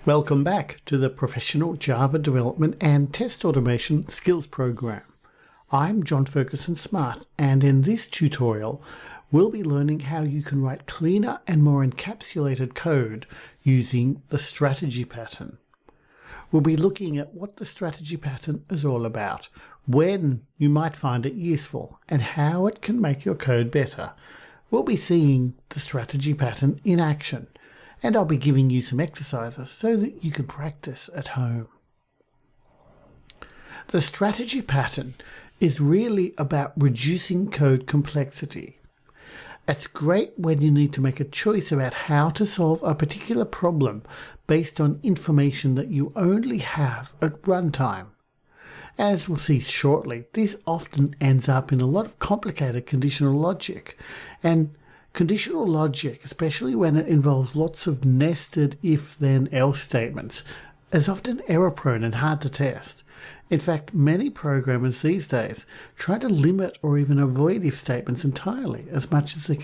Welcome back to the Professional Java Development and Test Automation Skills Program. I'm John Ferguson Smart, and in this tutorial we'll be learning how you can write cleaner and more encapsulated code using the strategy pattern. We'll be looking at what the strategy pattern is all about, when you might find it useful, and how it can make your code better. We'll be seeing the strategy pattern in action, and I'll be giving you some exercises so that you can practice at home. The strategy pattern is really about reducing code complexity. It's great when you need to make a choice about how to solve a particular problem based on information that you only have at runtime. As we'll see shortly, this often ends up in a lot of complicated conditional logic, and conditional logic, especially when it involves lots of nested if-then-else statements, is often error-prone and hard to test. In fact, many programmers these days try to limit or even avoid if statements entirely, as much as they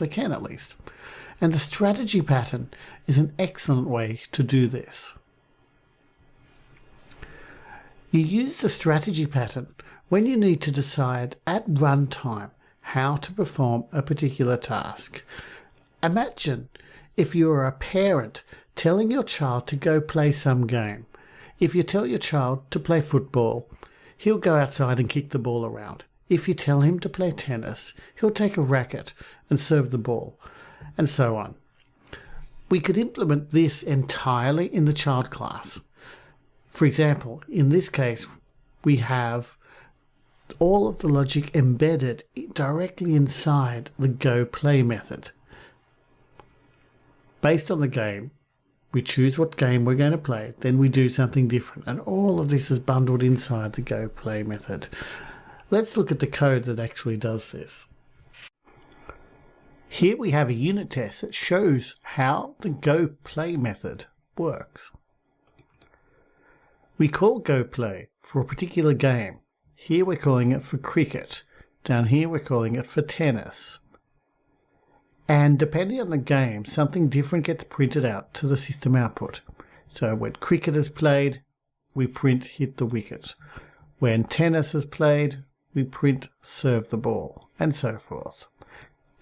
can at least. And the strategy pattern is an excellent way to do this. You use the strategy pattern when you need to decide at runtime how to perform a particular task. Imagine if you are a parent telling your child to go play some game. If you tell your child to play football, he'll go outside and kick the ball around. If you tell him to play tennis, he'll take a racket and serve the ball, and so on. We could implement this entirely in the child class. For example, in this case, we have all of the logic embedded directly inside the go play method. Based on the game, we choose what game we're going to play, then we do something different, and all of this is bundled inside the go play method. Let's look at the code that actually does this. Here we have a unit test that shows how the go play method works. We call go play for a particular game. Here we're calling it for cricket. Down here we're calling it for tennis. And depending on the game, something different gets printed out to the system output. So when cricket is played, we print hit the wicket. When tennis is played, we print serve the ball, and so forth.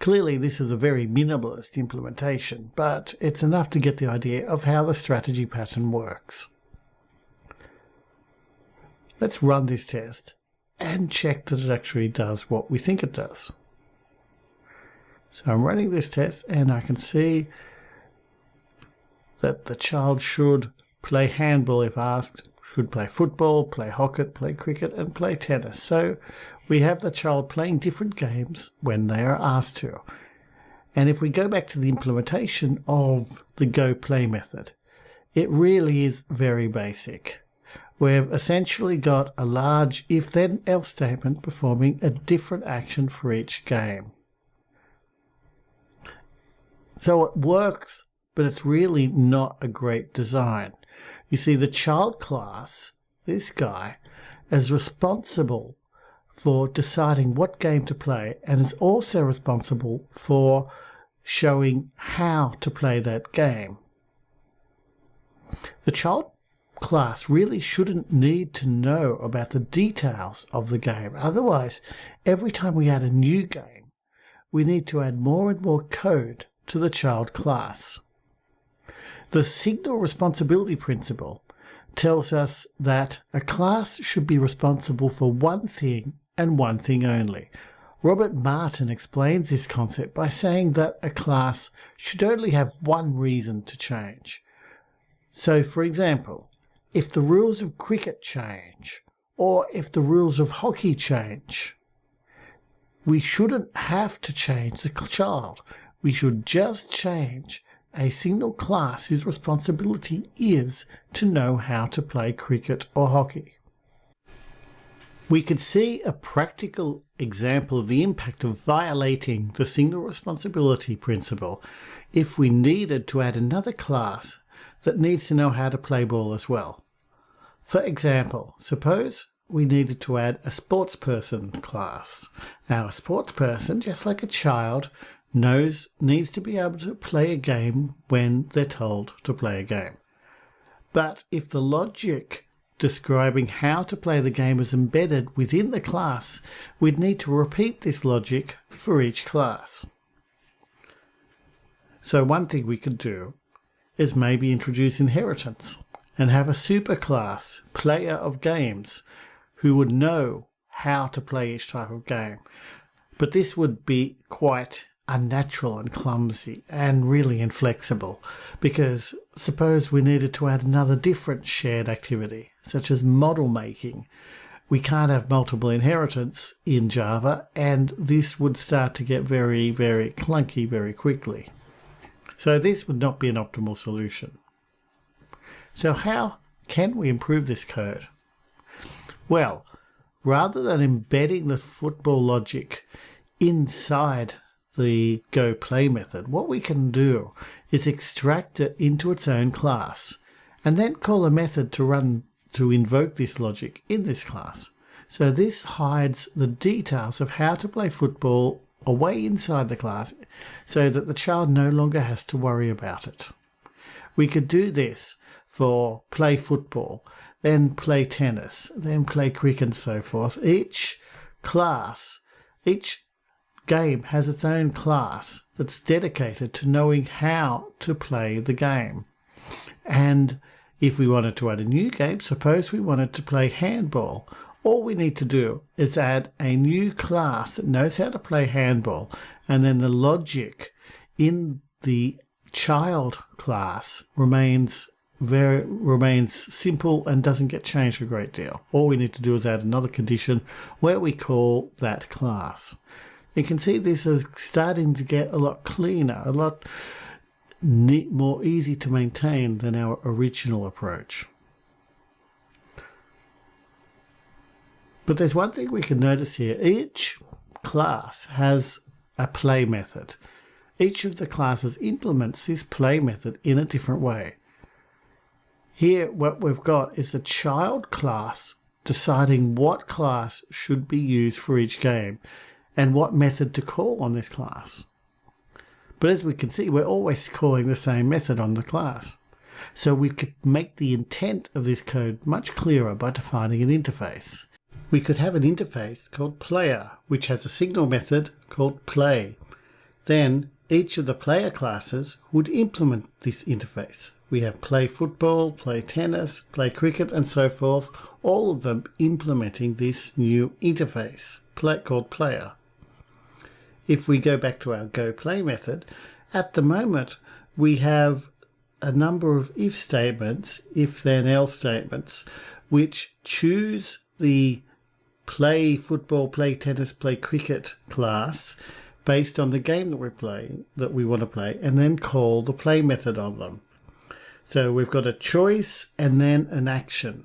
Clearly this is a very minimalist implementation, but it's enough to get the idea of how the strategy pattern works. Let's run this test and check that it actually does what we think it does. So I'm running this test and I can see that the child should play handball if asked, should play football, play hockey, play cricket, and play tennis. So we have the child playing different games when they are asked to. And if we go back to the implementation of the go play method, it really is very basic. We've essentially got a large if-then-else statement performing a different action for each game. So it works, but it's really not a great design. You see, the child class, this guy, is responsible for deciding what game to play, and is also responsible for showing how to play that game. The child class really shouldn't need to know about the details of the game. Otherwise, every time we add a new game, we need to add more and more code to the child class. The signal responsibility principle tells us that a class should be responsible for one thing and one thing only. Robert Martin explains this concept by saying that a class should only have one reason to change. So, for example, if the rules of cricket change, or if the rules of hockey change, we shouldn't have to change the child. We should just change a single class whose responsibility is to know how to play cricket or hockey. We could see a practical example of the impact of violating the single responsibility principle if we needed to add another class that needs to know how to play ball as well. For example, suppose we needed to add a sportsperson class. Now, a sportsperson, just like a child, needs to be able to play a game when they're told to play a game. But if the logic describing how to play the game is embedded within the class, we'd need to repeat this logic for each class. So one thing we could do is maybe introduce inheritance and have a superclass player of games who would know how to play each type of game. But this would be quite unnatural and clumsy and really inflexible, because suppose we needed to add another different shared activity, such as model making. We can't have multiple inheritance in Java, and this would start to get very, very clunky very quickly. So this would not be an optimal solution. So how can we improve this code? Well, rather than embedding the football logic inside the go play method, what we can do is extract it into its own class and then call a method to invoke this logic in this class. So this hides the details of how to play football away inside the class so that the child no longer has to worry about it. We could do this for play football, then play tennis, then play cricket and so forth. Each game has its own class that's dedicated to knowing how to play the game. And if we wanted to add a new game, suppose we wanted to play handball, all we need to do is add a new class that knows how to play handball, and then the logic in the child class remains simple and doesn't get changed a great deal. All we need to do is add another condition where we call that class. You can see this is starting to get a lot cleaner, a lot more easy to maintain than our original approach. But there's one thing we can notice here. Each class has a play method. Each of the classes implements this play method in a different way. Here what we've got is a child class deciding what class should be used for each game and what method to call on this class. But as we can see, we're always calling the same method on the class. So we could make the intent of this code much clearer by defining an interface. We could have an interface called player, which has a signal method called play. Then each of the player classes would implement this interface. We have play football, play tennis, play cricket, and so forth, all of them implementing this new interface called player. If we go back to our go play method, at the moment we have a number of if statements, if then else statements, which choose the play football, play tennis, play cricket class based on the game that we want to play, and then call the play method on them. So we've got a choice and then an action.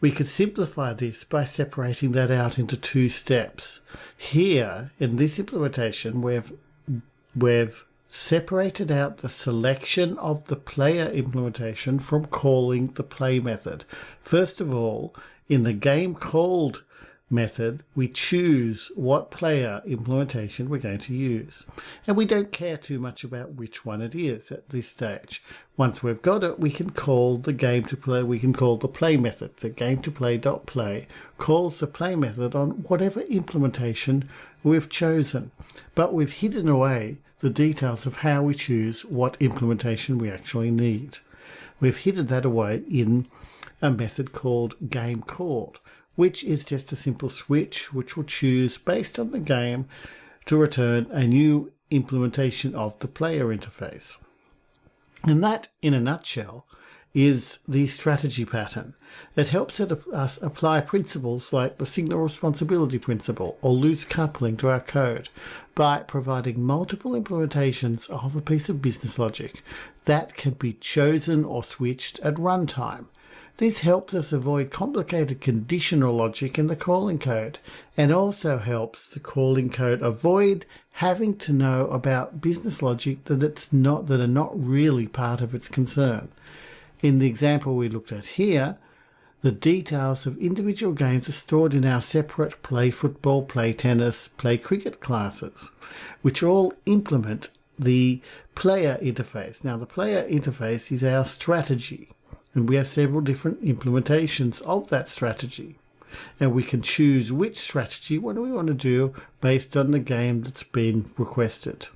We could simplify this by separating that out into two steps. Here, in this implementation, we've separated out the selection of the player implementation from calling the play method. First of all, in the game called method, we choose what player implementation we're going to use. And we don't care too much about which one it is at this stage. Once we've got it, we can call the game to play, we can call the play method. The game to play.play calls the play method on whatever implementation we've chosen. But we've hidden away the details of how we choose what implementation we actually need. We've hidden that away in a method called gameCalled, which is just a simple switch which will choose based on the game to return a new implementation of the player interface. And that, in a nutshell, is the strategy pattern. It helps us apply principles like the signal responsibility principle or loose coupling to our code by providing multiple implementations of a piece of business logic that can be chosen or switched at runtime. This helps us avoid complicated conditional logic in the calling code, and also helps the calling code avoid having to know about business logic that are not really part of its concern. In the example we looked at here, The details of individual games are stored in our separate play football, play tennis, play cricket classes, which all implement the player interface. Now, the player interface is our strategy, and we have several different implementations of that strategy. And we can choose which strategy, what do we want to do based on the game that's been requested.